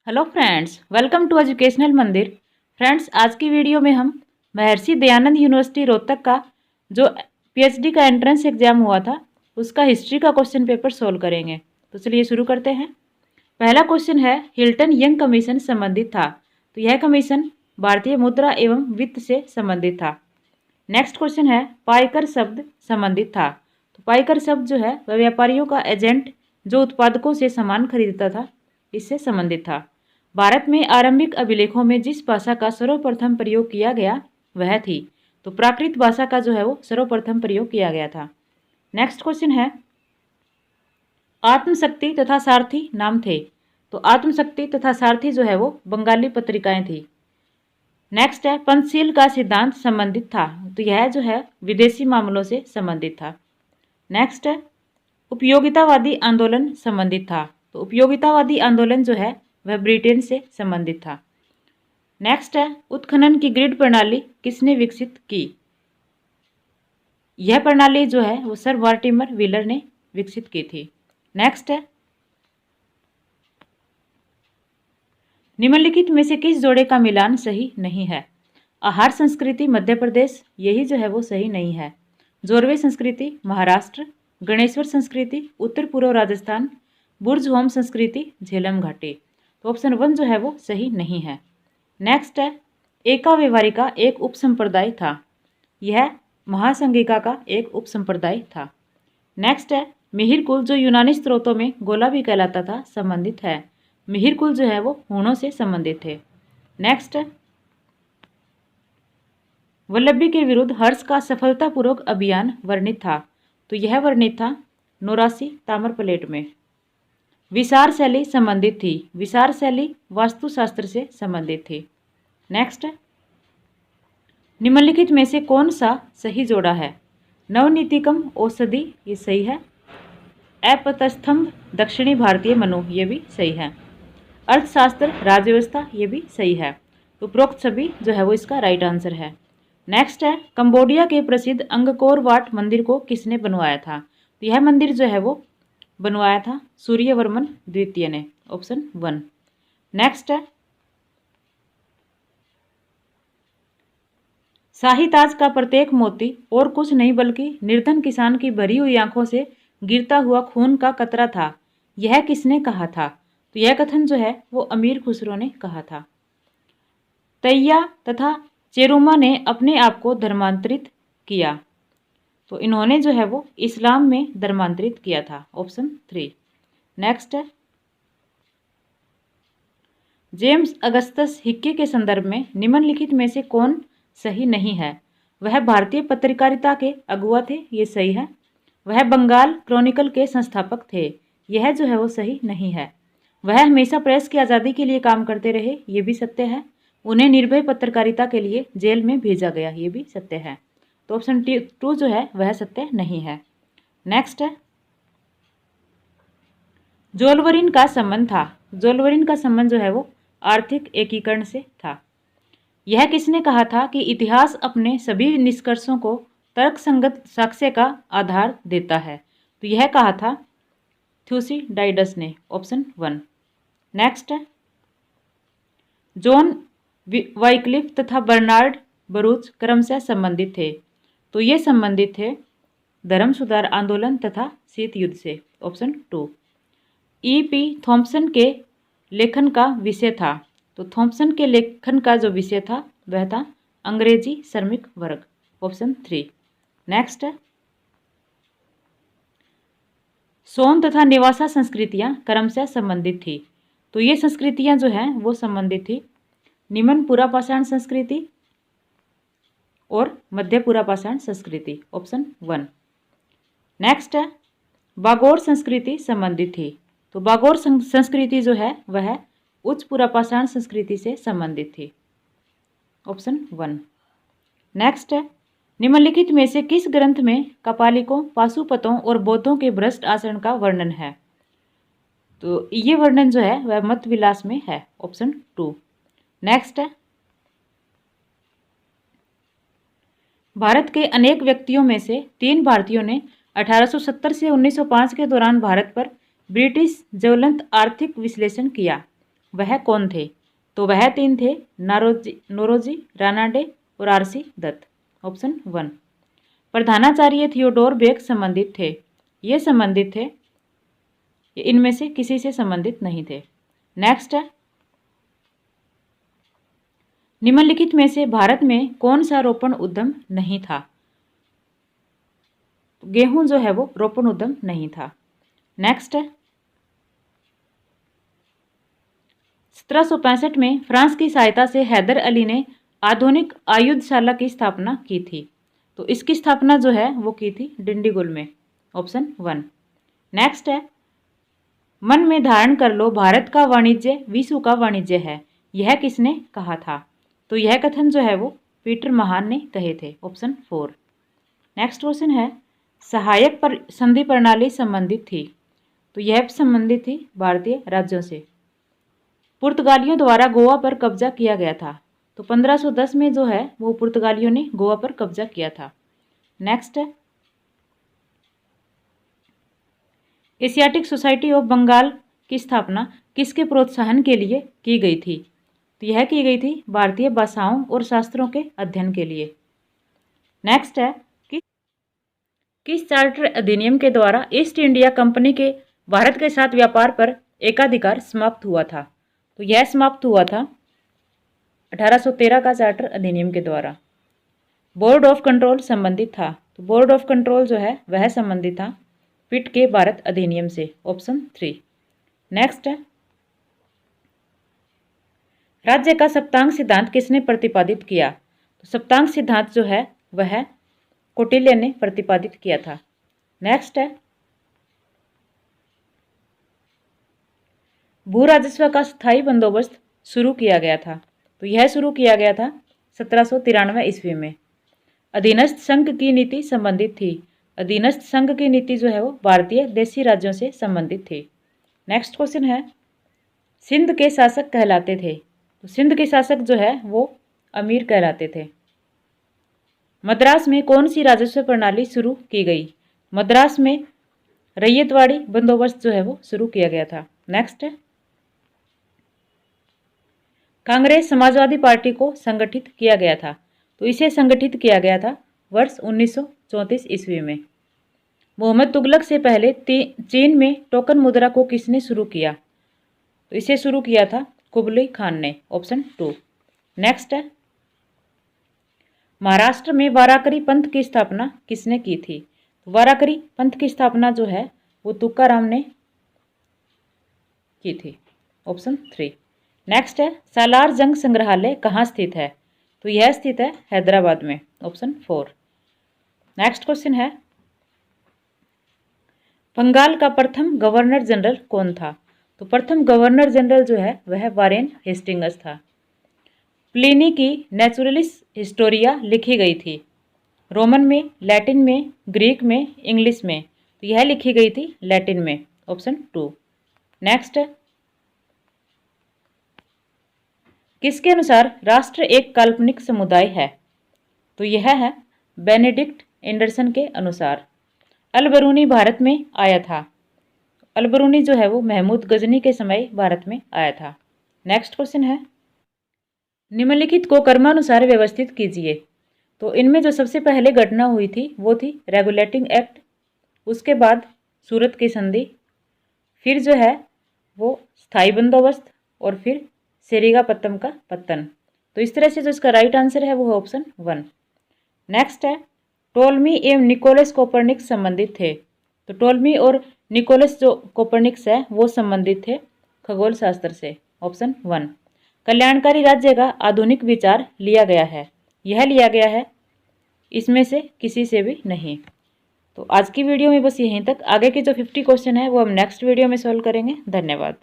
Hello friends, welcome to educational Mandir. Friends, आज की video में हम महर्षि दयानंद यूनिवर्सिटी रोहतक का जो पीएचडी का एंट्रेंस एग्जाम हुआ था उसका हिस्ट्री का क्वेश्चन पेपर सोल्व करेंगे। तो चलिए शुरू करते हैं। पहला क्वेश्चन है, हिल्टन यंग कमीशन संबंधित था। तो यह कमीशन भारतीय मुद्रा एवं वित्त से संबंधित था। नेक्स्ट क्वेश्चन है, पाइकर शब्द संबंधित था। तो पाइकर शब्द जो है वह व्यापारियों का एजेंट जो उत्पादकों से सामान खरीदता था, इससे संबंधित था। भारत में आरंभिक अभिलेखों में जिस भाषा का सर्वप्रथम प्रयोग किया गया वह थी। तो प्राकृत भाषा का जो है वो सर्वप्रथम प्रयोग किया गया था। नेक्स्ट क्वेश्चन है, आत्मशक्ति तथा सारथी नाम थे। तो आत्मशक्ति तथा सारथी जो है वो बंगाली पत्रिकाएं थी। नेक्स्ट है, पंचशील का सिद्धांत संबंधित था। तो यह जो है विदेशी मामलों से संबंधित था। नेक्स्ट है, उपयोगितावादी आंदोलन संबंधित था। तो उपयोगितावादी आंदोलन जो है वह ब्रिटेन से संबंधित था। नेक्स्ट है, उत्खनन की ग्रिड प्रणाली किसने विकसित की। यह प्रणाली जो है वो सर वार्टिमर व्हीलर ने विकसित की थी। नेक्स्ट है, निम्नलिखित में से किस जोड़े का मिलान सही नहीं है। आहार संस्कृति मध्य प्रदेश, यही जो है वो सही नहीं है। जोरवे संस्कृति महाराष्ट्र, गणेश्वर संस्कृति उत्तर पूर्व राजस्थान, बुर्ज होम संस्कृति झेलम घाटी। तो ऑप्शन 1 जो है वो सही नहीं है। नेक्स्ट है, एका व्यवहारिका एक उपसंप्रदाय था। यह महासंघिका का एक उपसंप्रदाय था। नेक्स्ट है, मिहिर कुल जो यूनानी स्त्रोतों में गोला भी कहलाता था संबंधित है। मिहिर कुल जो है वो हूणों से संबंधित थे। नेक्स्ट है, वल्लभी के विरुद्ध हर्ष का सफलतापूर्वक अभियान वर्णित था। तो यह वर्णित था नौरासी ताम्र प्लेट में। विसार शैली संबंधित थी। विसार शैली वास्तुशास्त्र से संबंधित थी। नेक्स्ट, निम्नलिखित में से कौन सा सही जोड़ा है। नवनीतिकम औषधि, ये सही है। अपतस्तंभ दक्षिणी भारतीय मनु, ये भी सही है। अर्थशास्त्र राजव्यवस्था, ये भी सही है। तो उपरोक्त सभी जो है वो इसका राइट आंसर है। नेक्स्ट है, कंबोडिया के प्रसिद्ध अंगकोर वाट मंदिर को किसने बनवाया था। तो यह मंदिर जो है वो बनवाया था सूर्यवर्मन द्वितीय ने, ऑप्शन 1। नेक्स्ट है, शाही ताज का प्रत्येक मोती और कुछ नहीं बल्कि निर्धन किसान की भरी हुई आंखों से गिरता हुआ खून का कतरा था। यह किसने कहा था। तो यह कथन जो है वो अमीर खुसरो ने कहा था। तैया तथा चेरुमा ने अपने आप को धर्मांतरित किया। तो इन्होंने जो है वो इस्लाम में धर्मांतरित किया था, ऑप्शन 3। नेक्स्ट है, जेम्स अगस्तस हिक्के के संदर्भ में निम्नलिखित में से कौन सही नहीं है। वह भारतीय पत्रकारिता के अगुवा थे, ये सही है। वह बंगाल क्रॉनिकल के संस्थापक थे, यह जो है वो सही नहीं है। वह हमेशा प्रेस की आज़ादी के लिए काम करते रहे, ये भी सत्य है। उन्हें निर्भय पत्रकारिता के लिए जेल में भेजा गया, ये भी सत्य है। तो ऑप्शन 2 जो है वह सत्य नहीं है। नेक्स्ट है, जोलवरिन का संबंध था। जोलवरिन का संबंध जो है वो आर्थिक एकीकरण से था। यह किसने कहा था कि इतिहास अपने सभी निष्कर्षों को तर्कसंगत साक्ष्य का आधार देता है। तो यह कहा था थ्यूसिडाइडस ने, ऑप्शन 1। नेक्स्ट है, जॉन वाइक्लिफ तथा बर्नार्ड बरूच क्रमशः संबंधित थे। तो ये संबंधित थे धर्म सुधार आंदोलन तथा शीत युद्ध से, ऑप्शन 2। E.P. थॉम्पसन के लेखन का विषय था। तो थॉम्पसन के लेखन का जो विषय था वह था अंग्रेजी श्रमिक वर्ग, ऑप्शन 3। नेक्स्ट है, सोन तथा निवासा संस्कृतियां क्रमशः संबंधित थी। तो ये संस्कृतियां जो हैं वो संबंधित थी निम्न पुरापाषाण संस्कृति और मध्य पुरापाषाण संस्कृति, ऑप्शन 1। नेक्स्ट है, बागोर संस्कृति संबंधित थी। तो बागोर संस्कृति जो है वह उच्च पुरापाषाण संस्कृति से संबंधित थी, ऑप्शन 1। नेक्स्ट है, निम्नलिखित में से किस ग्रंथ में कपालिकों पाशुपतों और बौद्धों के भ्रष्ट आचरण का वर्णन है। तो ये वर्णन जो है वह मत विलास में है, ऑप्शन 2। नेक्स्ट है, भारत के अनेक व्यक्तियों में से 3 भारतीयों ने 1870 से 1905 के दौरान भारत पर ब्रिटिश ज्वलंत आर्थिक विश्लेषण किया। वह कौन थे? तो वह 3 थे, नौरोजी, रानाडे और आरसी दत्त। ऑप्शन 1। प्रधानाचार्य थियोडोर बेक संबंधित थे। ये संबंधित थे, इनमें से किसी से संबंधित नहीं थे। नेक्स्ट है, निम्नलिखित में से भारत में कौन सा रोपण उद्यम नहीं था? तो गेहूं जो है वो रोपण उद्यम नहीं था। नेक्स्ट है, 1765 में फ्रांस की सहायता से हैदर अली ने आधुनिक आयुधशाला की स्थापना की थी। तो इसकी स्थापना जो है वो की थी डिंडीगुल में। ऑप्शन 1। नेक्स्ट है, मन में धारण कर लो भारत का वाणिज्य विश्व का वाणिज्य है, यह किसने कहा था? तो यह कथन जो है वो पीटर महान ने कहे थे। ऑप्शन 4। नेक्स्ट क्वेश्चन है, सहायक संधि प्रणाली संबंधित थी। तो यह संबंधित थी भारतीय राज्यों से। पुर्तगालियों द्वारा गोवा पर कब्जा किया गया था। तो 1510 में जो है वो पुर्तगालियों ने गोवा पर कब्जा किया था। नेक्स्ट है, एशियाटिक सोसाइटी ऑफ बंगाल की स्थापना किसके प्रोत्साहन के लिए की गई थी? तो यह की गई थी भारतीय भाषाओं और शास्त्रों के अध्ययन के लिए। नेक्स्ट है कि किस चार्टर अधिनियम के द्वारा ईस्ट इंडिया कंपनी के भारत के साथ व्यापार पर एकाधिकार समाप्त हुआ था? तो यह समाप्त हुआ था 1813 का चार्टर अधिनियम के द्वारा। बोर्ड ऑफ कंट्रोल संबंधित था। तो बोर्ड ऑफ कंट्रोल जो है वह संबंधित था पिट के भारत अधिनियम से। ऑप्शन 3। नेक्स्ट है, राज्य का सप्तांग सिद्धांत किसने प्रतिपादित किया? तो सप्तांग सिद्धांत जो है वह कौटिल्य ने प्रतिपादित किया था। नेक्स्ट है, भू राजस्व का स्थायी बंदोबस्त शुरू किया गया था। तो यह शुरू किया गया था 1793 ईस्वी में। अधीनस्थ संघ की नीति संबंधित थी। अधीनस्थ संघ की नीति जो है वो भारतीय देशी राज्यों से संबंधित थी। नेक्स्ट क्वेश्चन है, सिंध के शासक कहलाते थे। तो सिंध के शासक जो है वो अमीर कहलाते थे। मद्रास में कौन सी राजस्व प्रणाली शुरू की गई? मद्रास में रैयतवाड़ी बंदोबस्त जो है वो शुरू किया गया था। नेक्स्ट है, कांग्रेस समाजवादी पार्टी को संगठित किया गया था। तो इसे संगठित किया गया था वर्ष 1934 ईस्वी में। मोहम्मद तुगलक से पहले चीन में टोकन मुद्रा को किसने शुरू किया? तो इसे शुरू किया था कुबलई खान ने। ऑप्शन 2। नेक्स्ट है, महाराष्ट्र में वाराकरी पंथ की स्थापना किसने की थी? वाराकरी पंथ की स्थापना जो है वो तुकाराम ने की थी। ऑप्शन 3। नेक्स्ट है, सालार जंग संग्रहालय कहाँ स्थित है? तो यह स्थित है हैदराबाद में। ऑप्शन 4। नेक्स्ट क्वेश्चन है, बंगाल का प्रथम गवर्नर जनरल कौन था? तो प्रथम गवर्नर जनरल जो है वह वारेन हेस्टिंग्स था। प्लिनी की नेचुरलिस हिस्टोरिया लिखी गई थी रोमन में, लैटिन में, ग्रीक में, इंग्लिश में। तो यह लिखी गई थी लैटिन में। ऑप्शन 2। नेक्स्ट, किसके अनुसार राष्ट्र एक काल्पनिक समुदाय है? तो यह है बेनेडिक्ट एंडरसन के अनुसार। अल-बरूनी भारत में आया था। अल-बरूनी जो है वो महमूद गजनी के समय भारत में आया था। नेक्स्ट क्वेश्चन है, निम्नलिखित को क्रमानुसार व्यवस्थित कीजिए। तो इनमें जो सबसे पहले घटना हुई थी वो थी रेगुलेटिंग एक्ट, उसके बाद सूरत की संधि, फिर जो है वो स्थायी बंदोबस्त और फिर सेरिंगापत्तम का पतन। तो इस तरह से जो इसका राइट आंसर है वो है ऑप्शन 1। नेक्स्ट है, टोल्मी एवं निकोलस कोपरनिकस संबंधित थे। तो टोल्मी और निकोलस जो कोपरनिकस है वो संबंधित थे खगोल शास्त्र से। ऑप्शन 1। कल्याणकारी राज्य का आधुनिक विचार लिया गया है, यह लिया गया है, इसमें से किसी से भी नहीं। तो आज की वीडियो में बस यहीं तक। आगे के जो 50 क्वेश्चन है वो हम नेक्स्ट वीडियो में सॉल्व करेंगे। धन्यवाद।